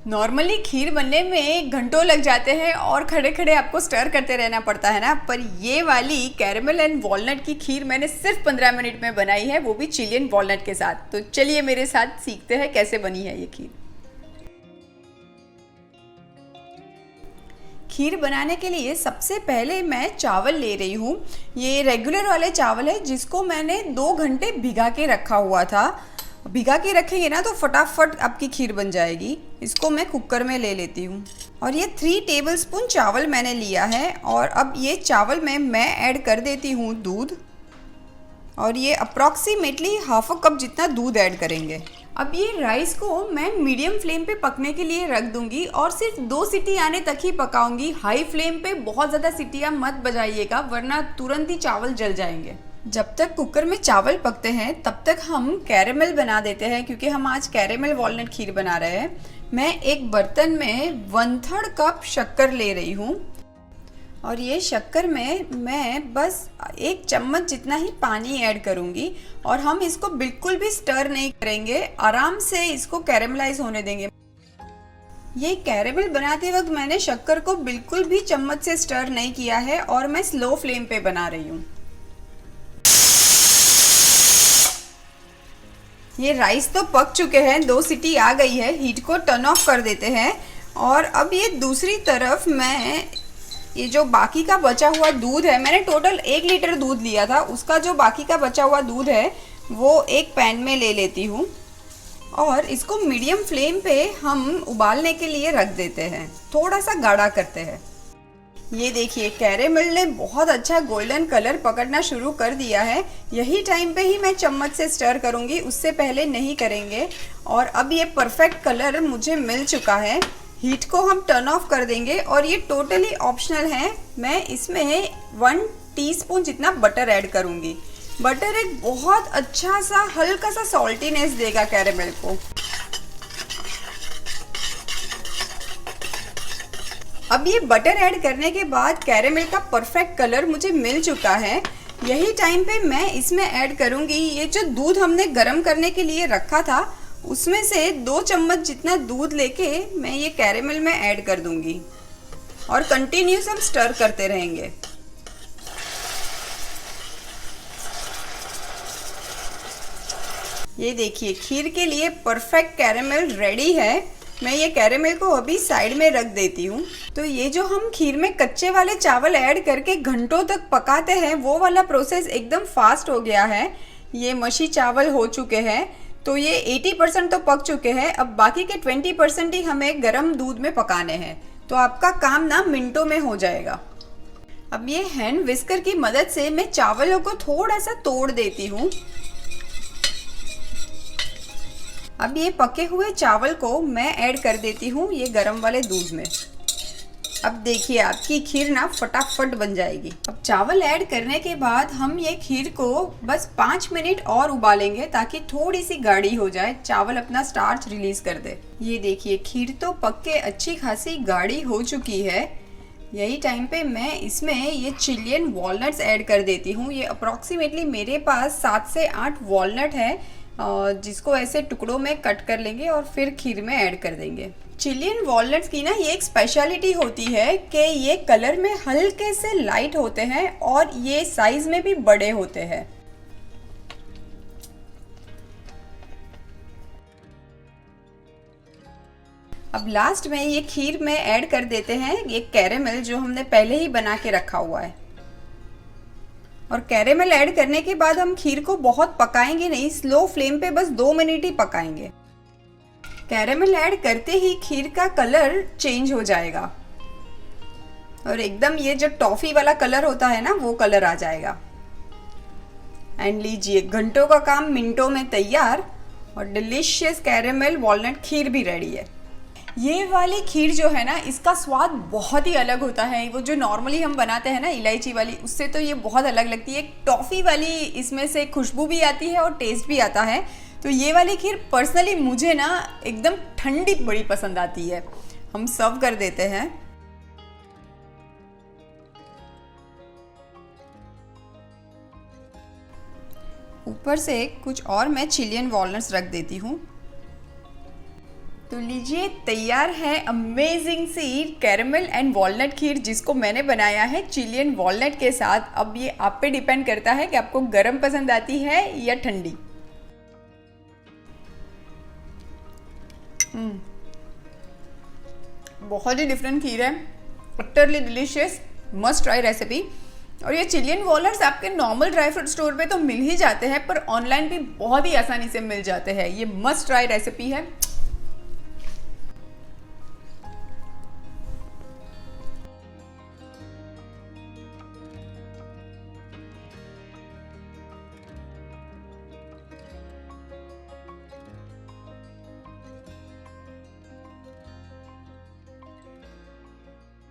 Normally खीर बनने में घंटों लग जाते हैं और खड़े खड़े आपको स्टर करते रहना पड़ता है ना, पर ये वाली कैरेमल एंड वॉलनट की खीर मैंने सिर्फ 15 मिनट में बनाई है, वो भी चिलियन वॉलनट के साथ। तो चलिए मेरे साथ सीखते हैं कैसे बनी है ये खीर। खीर बनाने के लिए सबसे पहले मैं चावल ले रही हूँ। ये रेगुलर वाले चावल है जिसको मैंने 2 घंटे भिगा के रखा हुआ था। भिगा के रखेंगे ना तो फटाफट आपकी खीर बन जाएगी। इसको मैं कुकर में ले लेती हूँ और ये 3 टेबलस्पून चावल मैंने लिया है। और अब ये चावल में मैं ऐड कर देती हूँ दूध, और ये अप्रॉक्सीमेटली हाफ अ कप जितना दूध ऐड करेंगे। अब ये राइस को मैं मीडियम फ्लेम पे पकने के लिए रख दूंगी और सिर्फ 2 सीटी आने तक ही पकाऊंगी। हाई फ्लेम पे बहुत ज़्यादा सीटियाँ मत बजाइएगा वरना तुरंत ही चावल जल जाएंगे। जब तक कुकर में चावल पकते हैं तब तक हम कैरेमल बना देते हैं, क्योंकि हम आज कैरेमल वॉलनट खीर बना रहे हैं। मैं एक बर्तन में 1/3 कप शक्कर ले रही हूँ और ये शक्कर में मैं बस 1 चम्मच जितना ही पानी ऐड करूँगी और हम इसको बिल्कुल भी स्टर नहीं करेंगे, आराम से इसको कैरेमलाइज होने देंगे। ये कैरेमल बनाते वक्त मैंने शक्कर को बिल्कुल भी चम्मच से स्टर नहीं किया है और मैं स्लो फ्लेम पे बना रही हूँ। ये राइस तो पक चुके हैं, 2 सीटी आ गई है। हीट को टर्न ऑफ कर देते हैं और अब ये दूसरी तरफ मैं ये जो बाकी का बचा हुआ दूध है, मैंने टोटल 1 लीटर दूध लिया था, उसका जो बाकी का बचा हुआ दूध है वो एक पैन में ले लेती हूँ और इसको मीडियम फ्लेम पे हम उबालने के लिए रख देते हैं। थोड़ा सा गाढ़ा करते हैं। ये देखिए कैरेमल ने बहुत अच्छा गोल्डन कलर पकड़ना शुरू कर दिया है। यही टाइम पे ही मैं चम्मच से स्टर करूँगी, उससे पहले नहीं करेंगे। और अब ये परफेक्ट कलर मुझे मिल चुका है। हीट को हम टर्न ऑफ कर देंगे और ये टोटली ऑप्शनल है। मैं इसमें 1 टीस्पून जितना बटर ऐड करूँगी। बटर एक बहुत अच्छा सा हल्का सा सॉल्टीनेस देगा कैरेमल को। अब ये बटर ऐड करने के बाद कैरेमल का परफेक्ट कलर मुझे मिल चुका है। यही टाइम पे मैं इसमें ऐड करूँगी ये जो दूध हमने गर्म करने के लिए रखा था, उसमें से 2 चम्मच जितना दूध लेके मैं ये कैरेमल में ऐड कर दूँगी और कंटिन्यूस हम स्टर करते रहेंगे। ये देखिए खीर के लिए परफेक्ट कैरेमल रेडी है। मैं ये कैरेमल को अभी साइड में रख देती हूँ। तो ये जो हम खीर में कच्चे वाले चावल ऐड करके घंटों तक पकाते हैं, वो वाला प्रोसेस एकदम फास्ट हो गया है। ये मशी चावल हो चुके हैं, तो ये 80% तो पक चुके हैं। अब बाकी के 20% ही हमें गर्म दूध में पकाने हैं, तो आपका काम ना मिनटों में हो जाएगा। अब ये हैंड विस्कर की मदद से मैं चावलों को थोड़ा सा तोड़ देती हूँ। अब ये पके हुए चावल को मैं ऐड कर देती हूँ ये गरम वाले दूध में। अब देखिए आपकी खीर ना फटाफट बन जाएगी। अब चावल ऐड करने के बाद हम ये खीर को बस 5 मिनट और उबालेंगे ताकि थोड़ी सी गाढ़ी हो जाए, चावल अपना स्टार्च रिलीज कर दे। ये देखिए खीर तो पक के अच्छी खासी गाढ़ी हो चुकी है। यही टाइम पे मैं इसमें ये चिलियन वॉलनट्स ऐड कर देती हूँ। ये अप्रॉक्सीमेटली मेरे पास 7 से 8 वॉलनट है, जिसको ऐसे टुकड़ों में कट कर लेंगे और फिर खीर में ऐड कर देंगे। चिलियन वॉलनट्स की ना ये एक स्पेशलिटी होती है कि ये कलर में हल्के से लाइट होते हैं और ये साइज में भी बड़े होते हैं। अब लास्ट में ये खीर में ऐड कर देते हैं ये कैरेमल जो हमने पहले ही बना के रखा हुआ है। और कैरेमल ऐड करने के बाद हम खीर को बहुत पकाएंगे नहीं, स्लो फ्लेम पे बस 2 मिनट ही पकाएंगे। कैरेमल ऐड करते ही खीर का कलर चेंज हो जाएगा और एकदम ये जो टॉफी वाला कलर होता है ना, वो कलर आ जाएगा। एंड लीजिए घंटों का काम मिनटों में तैयार और डिलीशियस कैरेमल वॉलनट खीर भी रेडी है। ये वाली खीर जो है ना, इसका स्वाद बहुत ही अलग होता है। वो जो नॉर्मली हम बनाते हैं ना इलायची वाली, उससे तो ये बहुत अलग लगती है। टॉफ़ी वाली इसमें से खुशबू भी आती है और टेस्ट भी आता है। तो ये वाली खीर पर्सनली मुझे ना एकदम ठंडी बड़ी पसंद आती है। हम सर्व कर देते हैं। ऊपर से कुछ और मैं चिलियन वॉलनट्स रख देती हूँ। तो लीजिए तैयार है अमेजिंग सी कैरमल एंड वॉलनट खीर, जिसको मैंने बनाया है चिलियन वॉलनट के साथ। अब ये आप पे डिपेंड करता है कि आपको गर्म पसंद आती है या ठंडी। बहुत ही डिफरेंट खीर है, utterly delicious, must try recipe. और ये चिलियन वॉलनट्स आपके नॉर्मल ड्राई फ्रूट स्टोर पे तो मिल ही जाते हैं, पर ऑनलाइन भी बहुत ही आसानी से मिल जाते हैं। ये मस्ट ट्राई रेसिपी है।